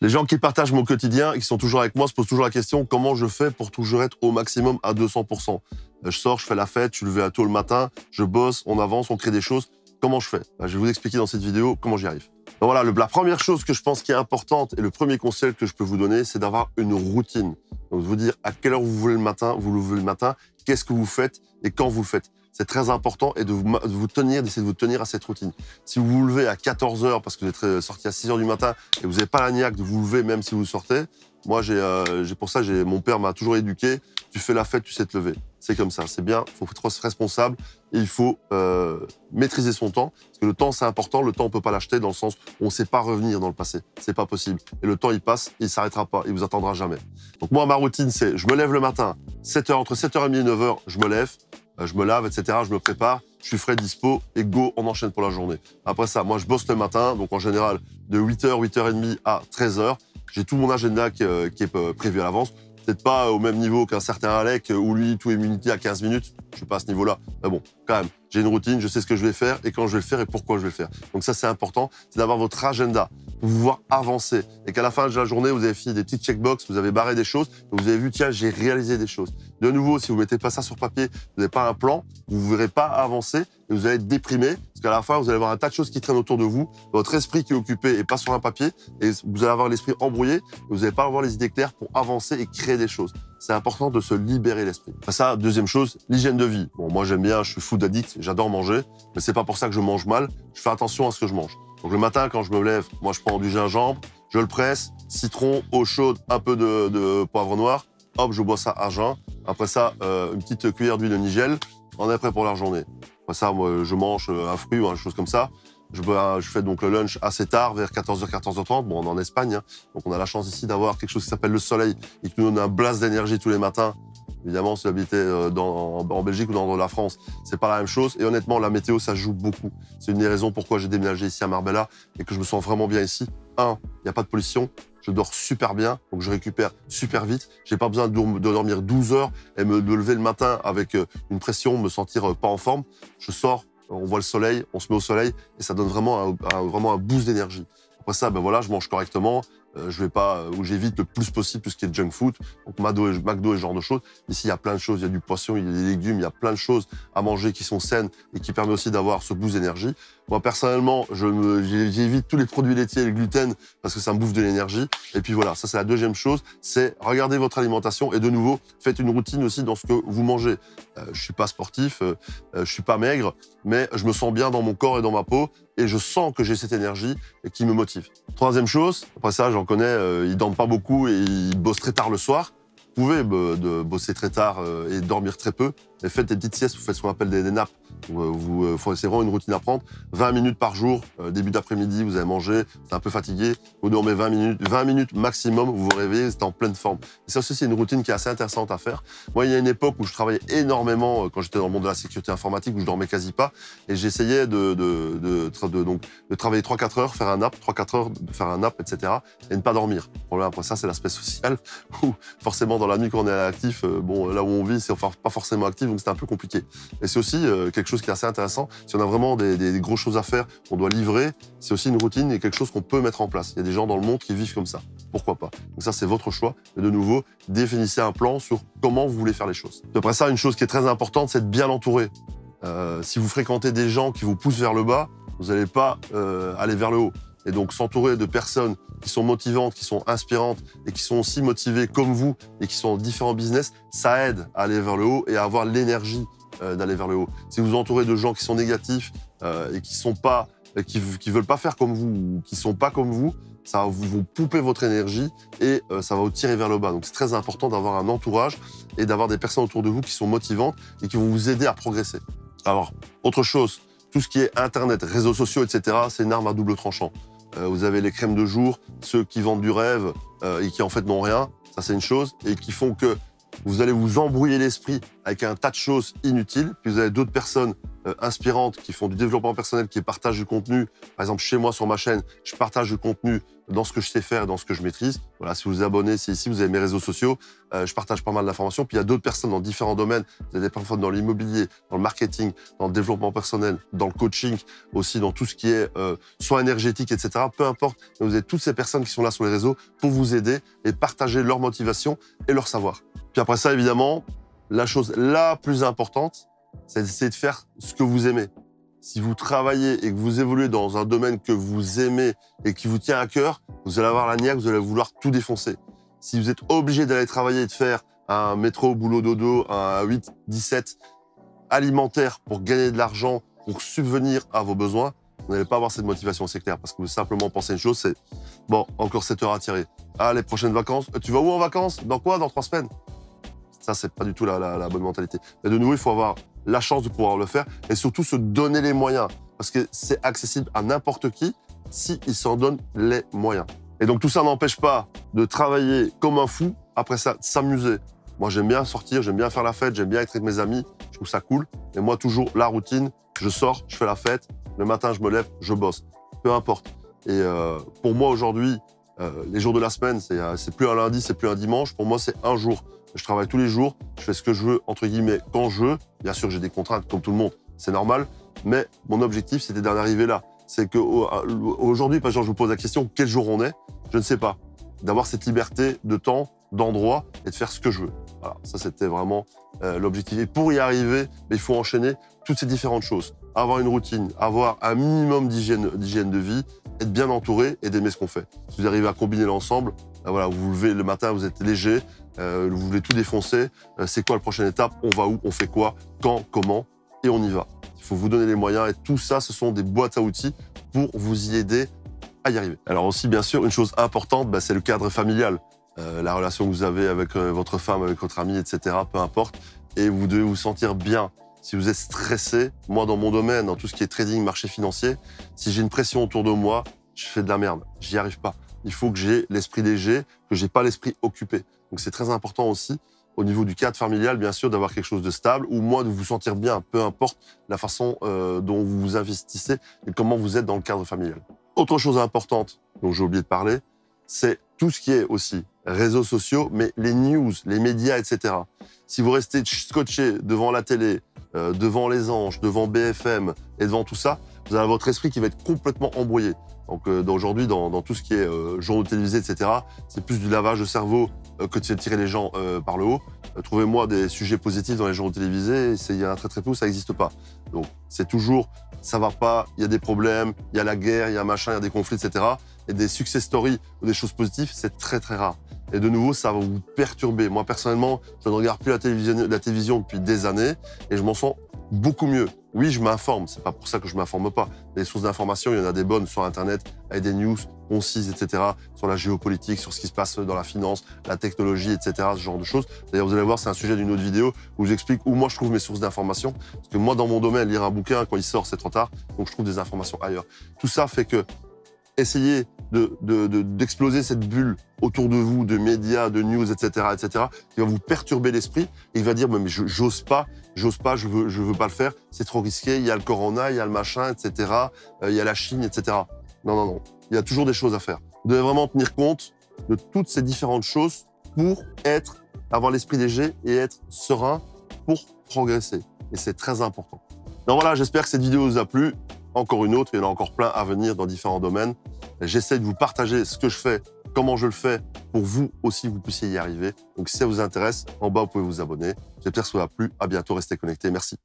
Les gens qui partagent mon quotidien et qui sont toujours avec moi se posent toujours la question comment je fais pour toujours être au maximum à 200%. Je sors, je fais la fête, je suis levé à tôt le matin, je bosse, on avance, on crée des choses. Comment je fais? Je vais vous expliquer dans cette vidéo comment j'y arrive. Donc voilà, la première chose que je pense qui est importante et le premier conseil que je peux vous donner, c'est d'avoir une routine. Donc de vous dire à quelle heure vous voulez le matin, vous levez le matin, qu'est-ce que vous faites et quand vous le faites. C'est très important et d'essayer de vous tenir à cette routine. Si vous vous levez à 14 h parce que vous êtes sorti à 6 h du matin et vous n'avez pas la niaque de vous lever même si vous sortez, moi mon père m'a toujours éduqué, tu fais la fête, tu sais te lever. C'est comme ça, c'est bien, il faut être responsable et il faut maîtriser son temps. Parce que le temps, c'est important, le temps, on ne peut pas l'acheter dans le sens où on ne sait pas revenir dans le passé. C'est pas possible. Et le temps, il passe, il ne s'arrêtera pas, il vous attendra jamais. Donc moi, ma routine, c'est je me lève le matin, entre 7h30 et 9h, je me lève, je me lave, etc., je me prépare, je suis frais, dispo, et go, on enchaîne pour la journée. Après ça, moi, je bosse le matin, donc en général, de 8h, 8h30 à 13h. J'ai tout mon agenda qui est prévu à l'avance. Peut-être pas au même niveau qu'un certain Alec, où lui, tout est munité à 15 minutes. Je suis pas à ce niveau-là. Mais bon, quand même, j'ai une routine, je sais ce que je vais faire, et quand je vais le faire, et pourquoi je vais le faire. Donc ça, c'est important, c'est d'avoir votre agenda, pour pouvoir avancer. Et qu'à la fin de la journée, vous avez fait des petites checkbox, vous avez barré des choses, vous avez vu, tiens, j'ai réalisé des choses. De nouveau, si vous mettez pas ça sur papier, vous n'avez pas un plan, vous ne verrez pas avancer, et vous allez être déprimé, parce qu'à la fin, vous allez avoir un tas de choses qui traînent autour de vous, votre esprit qui est occupé et pas sur un papier, et vous allez avoir l'esprit embrouillé, et vous n'allez pas avoir les idées claires pour avancer et créer des choses. C'est important de se libérer l'esprit. Après ça, deuxième chose, l'hygiène de vie. Bon, moi j'aime bien, je suis food addict, j'adore manger, mais c'est pas pour ça que je mange mal. Je fais attention à ce que je mange. Donc le matin, quand je me lève, moi je prends du gingembre, je le presse, citron, eau chaude, un peu de poivre noir. Hop, je bois ça à jeun. Après ça, une petite cuillère d'huile de nigel. On est prêt pour la journée. Après ça, moi, je mange un fruit ou une chose comme ça. Je fais donc le lunch assez tard, vers 14h, 14h30. Bon, on est en Espagne, hein, donc on a la chance ici d'avoir quelque chose qui s'appelle le soleil et qui nous donne un blast d'énergie tous les matins. Évidemment, si vous habitez en Belgique ou dans la France, c'est pas la même chose. Et honnêtement, la météo, ça joue beaucoup. C'est une des raisons pourquoi j'ai déménagé ici à Marbella et que je me sens vraiment bien ici. Il n'y a pas de pollution. Je dors super bien, donc je récupère super vite. J'ai pas besoin de dormir 12 heures et de lever le matin avec une pression, me sentir pas en forme. Je sors, on voit le soleil, on se met au soleil et ça donne vraiment un boost d'énergie. Après ça, ben voilà, je mange correctement. Je vais pas, où j'évite le plus possible tout ce qui est junk food, donc McDo et ce genre de choses. Ici, il y a plein de choses, il y a du poisson, il y a des légumes, il y a plein de choses à manger qui sont saines et qui permettent aussi d'avoir ce boost d'énergie. Moi, personnellement, j'évite tous les produits laitiers et le gluten parce que ça me bouffe de l'énergie. Et puis voilà, ça c'est la deuxième chose, c'est regarder votre alimentation et de nouveau, faites une routine aussi dans ce que vous mangez. Je suis pas sportif, je suis pas maigre, mais je me sens bien dans mon corps et dans ma peau et je sens que j'ai cette énergie et qui me motive. Troisième chose, après ça, j'en connais, ils dorment pas beaucoup et ils bossent très tard le soir. Vous pouvez bosser très tard et dormir très peu, mais faites des petites siestes, vous faites ce qu'on appelle des naps. C'est vraiment une routine à prendre. 20 minutes par jour, début d'après-midi, vous avez mangé, vous êtes un peu fatigué, vous dormez 20 minutes maximum, vous vous réveillez, vous êtes en pleine forme. Et ça aussi, c'est une routine qui est assez intéressante à faire. Moi, il y a une époque où je travaillais énormément, quand j'étais dans le monde de la sécurité informatique, où je dormais quasi pas, et j'essayais de travailler 3-4 heures, faire un nap, 3-4 heures, faire un nap, etc., et ne pas dormir. Le problème après ça, c'est l'aspect social, où forcément, dans la nuit, quand on est actif, là où on vit, c'est pas forcément actif, donc c'est un peu compliqué. Et c'est aussi quelque chose qui est assez intéressant. Si on a vraiment des grosses choses à faire, qu'on doit livrer, c'est aussi une routine et quelque chose qu'on peut mettre en place. Il y a des gens dans le monde qui vivent comme ça. Pourquoi pas? Donc ça, c'est votre choix. Et de nouveau, définissez un plan sur comment vous voulez faire les choses. Après ça, une chose qui est très importante, c'est de bien l'entourer. Si vous fréquentez des gens qui vous poussent vers le bas, vous n'allez pas aller vers le haut. Et donc, s'entourer de personnes qui sont motivantes, qui sont inspirantes et qui sont aussi motivées comme vous et qui sont dans différents business, ça aide à aller vers le haut et à avoir l'énergie d'aller vers le haut. Si vous entourez de gens qui sont négatifs et qui veulent pas faire comme vous ou qui sont pas comme vous, ça va vous pomper votre énergie et ça va vous tirer vers le bas. Donc c'est très important d'avoir un entourage et d'avoir des personnes autour de vous qui sont motivantes et qui vont vous aider à progresser. Alors, autre chose, tout ce qui est Internet, réseaux sociaux, etc., c'est une arme à double tranchant. Vous avez les crèmes de jour, ceux qui vendent du rêve et qui en fait n'ont rien, ça c'est une chose, et qui font que vous allez vous embrouiller l'esprit avec un tas de choses inutiles, puis vous avez d'autres personnes inspirantes, qui font du développement personnel, qui partagent du contenu. Par exemple, chez moi, sur ma chaîne, je partage du contenu dans ce que je sais faire et dans ce que je maîtrise. Voilà, si vous vous abonnez, c'est ici, vous avez mes réseaux sociaux. Je partage pas mal d'informations. Puis il y a d'autres personnes dans différents domaines. Vous avez des personnes dans l'immobilier, dans le marketing, dans le développement personnel, dans le coaching, aussi dans tout ce qui est soins énergétiques, etc. Peu importe, vous avez toutes ces personnes qui sont là sur les réseaux pour vous aider et partager leur motivation et leur savoir. Puis après ça, évidemment, la chose la plus importante, c'est d'essayer de faire ce que vous aimez. Si vous travaillez et que vous évoluez dans un domaine que vous aimez et qui vous tient à cœur, vous allez avoir la niaque, vous allez vouloir tout défoncer. Si vous êtes obligé d'aller travailler et de faire un métro, boulot, dodo, un 8, 17 alimentaire pour gagner de l'argent, pour subvenir à vos besoins, vous n'allez pas avoir cette motivation, c'est clair. Parce que vous simplement pensez une chose, c'est bon, encore 7 heures à tirer. Ah, les prochaines vacances, tu vas où en vacances? Dans quoi? Dans 3 semaines? Ça, c'est pas du tout la bonne mentalité. Mais de nouveau, il faut avoir la chance de pouvoir le faire et surtout se donner les moyens. Parce que c'est accessible à n'importe qui s'il s'en donne les moyens. Et donc, tout ça n'empêche pas de travailler comme un fou. Après ça, de s'amuser. Moi, j'aime bien sortir, j'aime bien faire la fête, j'aime bien être avec mes amis. Je trouve ça cool. Et moi, toujours, la routine, je sors, je fais la fête. Le matin, je me lève, je bosse. Peu importe. Et pour moi, aujourd'hui, les jours de la semaine, c'est plus un lundi, c'est plus un dimanche. Pour moi, c'est un jour. Je travaille tous les jours, je fais ce que je veux, entre guillemets, quand je veux. Bien sûr, j'ai des contraintes, comme tout le monde, c'est normal. Mais mon objectif, c'était d'en arriver là. C'est qu'aujourd'hui, par exemple, je vous pose la question, quel jour on est? Je ne sais pas. D'avoir cette liberté de temps, d'endroit et de faire ce que je veux. Voilà, ça, c'était vraiment l'objectif. Et pour y arriver, il faut enchaîner toutes ces différentes choses. Avoir une routine, avoir un minimum d'hygiène de vie, être bien entouré et d'aimer ce qu'on fait. Si vous arrivez à combiner l'ensemble, voilà, vous vous levez le matin, vous êtes léger, vous voulez tout défoncer. C'est quoi la prochaine étape? On va où? On fait quoi? Quand? Comment? Et on y va. Il faut vous donner les moyens et tout ça, ce sont des boîtes à outils pour vous y aider à y arriver. Alors aussi, bien sûr, une chose importante, c'est le cadre familial. La relation que vous avez avec votre femme, avec votre ami, etc., peu importe. Et vous devez vous sentir bien. Si vous êtes stressé, moi, dans mon domaine, dans tout ce qui est trading, marché financier, si j'ai une pression autour de moi, je fais de la merde. J'y arrive pas. Il faut que j'ai l'esprit léger, que j'ai pas l'esprit occupé. Donc c'est très important aussi, au niveau du cadre familial, bien sûr, d'avoir quelque chose de stable, ou moins de vous sentir bien, peu importe la façon dont vous vous investissez et comment vous êtes dans le cadre familial. Autre chose importante dont j'ai oublié de parler, c'est tout ce qui est aussi réseaux sociaux, mais les news, les médias, etc. Si vous restez scotché devant la télé, devant les anges, devant BFM et devant tout ça, vous avez votre esprit qui va être complètement embrouillé. Donc aujourd'hui, dans tout ce qui est journaux télévisés, etc., c'est plus du lavage de cerveau que de tirer les gens par le haut. Trouvez-moi des sujets positifs dans les journaux télévisés, il y en a très très peu, ça n'existe pas. Donc c'est toujours, ça va pas, il y a des problèmes, il y a la guerre, il y a machin, il y a des conflits, etc. Et des success stories ou des choses positives, c'est très très rare. Et de nouveau, ça va vous perturber. Moi personnellement, je ne regarde plus la télévision depuis des années et je m'en sens beaucoup mieux. Oui, je m'informe, c'est pas pour ça que je m'informe pas. Les sources d'information, il y en a des bonnes sur Internet, avec des news concises, etc., sur la géopolitique, sur ce qui se passe dans la finance, la technologie, etc., ce genre de choses. D'ailleurs, vous allez voir, c'est un sujet d'une autre vidéo où j'explique où moi je trouve mes sources d'information. Parce que moi, dans mon domaine, lire un bouquin, quand il sort, c'est trop tard, donc je trouve des informations ailleurs. Tout ça fait que essayez d'exploser cette bulle autour de vous, de médias, de news, etc., qui va vous perturber l'esprit et il va dire, mais j'ose pas, je veux pas le faire, c'est trop risqué, il y a le corona, il y a le machin, etc., il y a la Chine, etc. Non, il y a toujours des choses à faire. Vous devez vraiment tenir compte de toutes ces différentes choses pour avoir l'esprit léger et être serein pour progresser. Et c'est très important. Donc voilà, j'espère que cette vidéo vous a plu. Encore une autre, il y en a encore plein à venir dans différents domaines. J'essaie de vous partager ce que je fais, comment je le fais, pour vous aussi, vous puissiez y arriver. Donc si ça vous intéresse, en bas, vous pouvez vous abonner. J'espère que ça vous a plu. À bientôt, restez connectés. Merci.